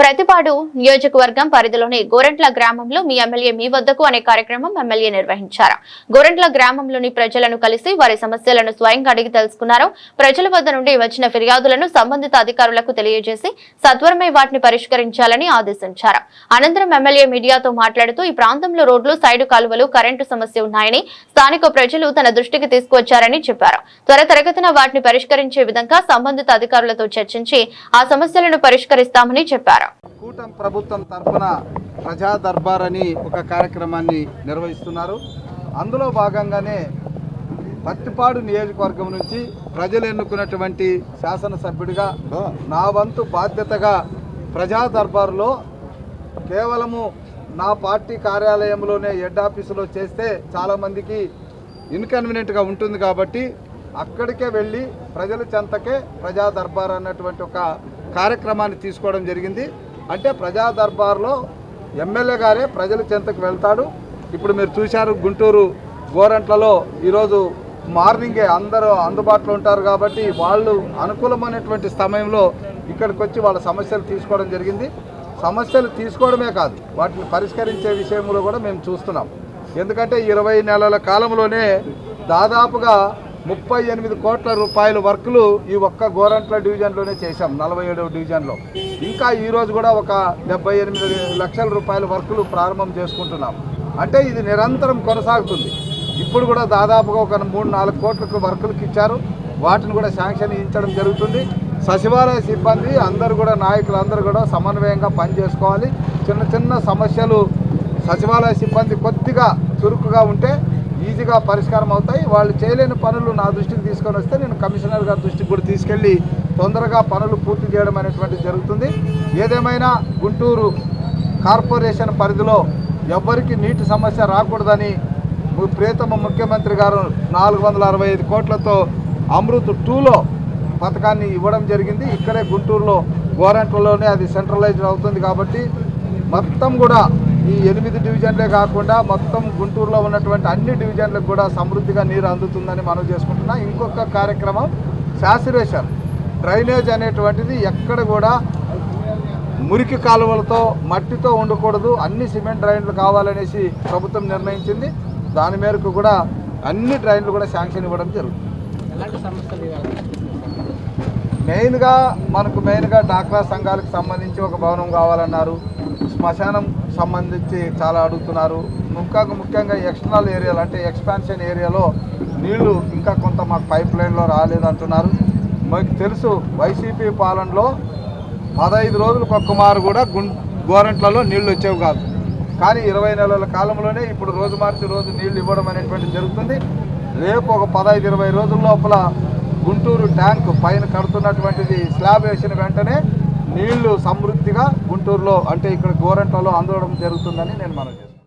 ప్రతిపాడు నియోజకవర్గం పరిధిలోని గోరంట్ల గ్రామంలో మీ ఎమ్మెల్యే మీ వద్దకు అనే కార్యక్రమం ఎమ్మెల్యే నిర్వహించారు. గోరంట్ల గ్రామంలోని ప్రజలను కలిసి వారి సమస్యలను స్వయంగా అడిగి తెలుసుకున్నారు. ప్రజల వద్ద నుండి వచ్చిన ఫిర్యాదులను సంబంధిత అధికారులకు తెలియజేసి సత్వరమే వాటిని పరిష్కరించాలని ఆదేశించారు. అనంతరం ఎమ్మెల్యే మీడియాతో మాట్లాడుతూ ఈ ప్రాంతంలో రోడ్లు, సైడు కాలువలు, కరెంటు సమస్య ఉన్నాయని స్థానిక ప్రజలు తన దృష్టికి తీసుకువచ్చారని చెప్పారు. త్వరితగతిన వాటిని పరిష్కరించే విధంగా సంబంధిత అధికారులతో చర్చించి ఆ సమస్యలను పరిష్కరిస్తామని చెప్పారు. కూటమి ప్రభుత్వం తరఫున ప్రజా దర్బార్ అని ఒక కార్యక్రమాన్ని నిర్వహిస్తున్నారు. అందులో భాగంగానే పత్తిపాడు నియోజకవర్గం నుంచి ప్రజలు ఎన్నుకున్నటువంటి శాసనసభ్యుడిగా నా వంతు బాధ్యతగా ప్రజా దర్బార్లో కేవలము నా పార్టీ కార్యాలయంలోనే హెడ్ ఆఫీసులో చేస్తే చాలామందికి ఇన్కన్వీనియంట్గా ఉంటుంది కాబట్టి అక్కడికే వెళ్ళి ప్రజల చెంతకే ప్రజా దర్బార్ అన్నటువంటి ఒక కార్యక్రమాన్ని తీసుకోవడం జరిగింది. అంటే ప్రజా దర్బార్లో ఎమ్మెల్యే గారే ప్రజల చెంతకు వెళ్తాడు. ఇప్పుడు మీరు చూశారు, గుంటూరు గోరంట్లలో ఈరోజు మార్నింగే అందరూ అందుబాటులో ఉంటారు కాబట్టి వాళ్ళు అనుకూలమైనటువంటి సమయంలో ఇక్కడికి వచ్చి వాళ్ళ సమస్యలు తీసుకోవడం జరిగింది. సమస్యలు తీసుకోవడమే కాదు, వాటిని పరిష్కరించే విషయంలో కూడా మేము చూస్తున్నాం. ఎందుకంటే 20 నెలల కాలంలోనే దాదాపుగా 38 కోట్ల రూపాయల వర్కులు ఈ ఒక్క గోరంట్ల డివిజన్లోనే చేశాం, 47వ డివిజన్లో. ఇంకా ఈరోజు కూడా ఒక 78 లక్షల రూపాయల వర్కులు ప్రారంభం చేసుకుంటున్నాం. అంటే ఇది నిరంతరం కొనసాగుతుంది. ఇప్పుడు కూడా దాదాపుగా ఒక 3-4 కోట్లకు వర్కులకు ఇచ్చారు. వాటిని కూడా శాంక్షన్ ఇచ్చడం జరుగుతుంది. సచివాలయ సిబ్బంది అందరూ కూడా, నాయకులందరూ కూడా సమన్వయంగా పనిచేసుకోవాలి. చిన్న చిన్న సమస్యలు సచివాలయ సిబ్బంది కొద్దిగా చురుకుగా ఉంటే ఈజీగా పరిష్కారం అవుతాయి. వాళ్ళు చేయలేని పనులు నా దృష్టికి తీసుకొని వస్తే నేను కమిషనర్ గారి దృష్టికి కూడా తీసుకెళ్ళి తొందరగా పనులు పూర్తి చేయడం అనేటువంటిది జరుగుతుంది. ఏదేమైనా గుంటూరు కార్పొరేషన్ పరిధిలో ఎవ్వరికి నీటి సమస్య రాకూడదని ప్రియతమ ముఖ్యమంత్రి గారు 465 కోట్లతో అమృత్ 2లో పథకాన్ని ఇవ్వడం జరిగింది. ఇక్కడే గుంటూరులో గోరంట్లలోనే అది సెంట్రలైజ్డ్ అవుతుంది కాబట్టి మొత్తం కూడా ఈ 8 డివిజన్లే కాకుండా మొత్తం గుంటూరులో ఉన్నటువంటి అన్ని డివిజన్లకు కూడా సమృద్ధిగా నీరు అందుతుందని మనం చేసుకుంటున్నాం. ఇంకొక కార్యక్రమం శాచురేషన్ డ్రైనేజ్ అనేటువంటిది ఎక్కడ కూడా మురికి కాలువలతో మట్టితో ఉండకూడదు, అన్ని సిమెంట్ డ్రైన్లు కావాలనేసి ప్రభుత్వం నిర్ణయించింది. దాని మేరకు కూడా అన్ని డ్రైన్లు కూడా శాంక్షన్ ఇవ్వడం జరుగుతుంది. మెయిన్గా డాక్రా సంఘాలకు సంబంధించి ఒక భవనం కావాలన్నారు. శ్మశానం సంబంధించి చాలా అడుగుతున్నారు. ముఖ్యంగా ఎక్స్టర్నల్ ఏరియాలు అంటే ఎక్స్పాన్షన్ ఏరియాలో నీళ్లు ఇంకా కొంత మాకు పైప్ లైన్లో రాలేదంటున్నారు. మీకు తెలుసు, వైసీపీ పాలనలో 15 రోజులకు ఒక్క మారు కూడా గోరంట్లలో నీళ్లు వచ్చేవి కాదు. కానీ 20 నెలల కాలంలోనే ఇప్పుడు రోజు మార్చి రోజు నీళ్లు ఇవ్వడం అనేటువంటిది జరుగుతుంది. రేపు ఒక 15-20 రోజుల లోపల గుంటూరు ట్యాంక్ పైన కడుతున్నటువంటిది స్లాబ్ వేసిన వెంటనే నీళ్లు సమృద్ధిగా గుంటూరులో అంటే ఇక్కడ గోరంట్లలో అందడం జరుగుతుందని నేను మనవి చేస్తున్నాను.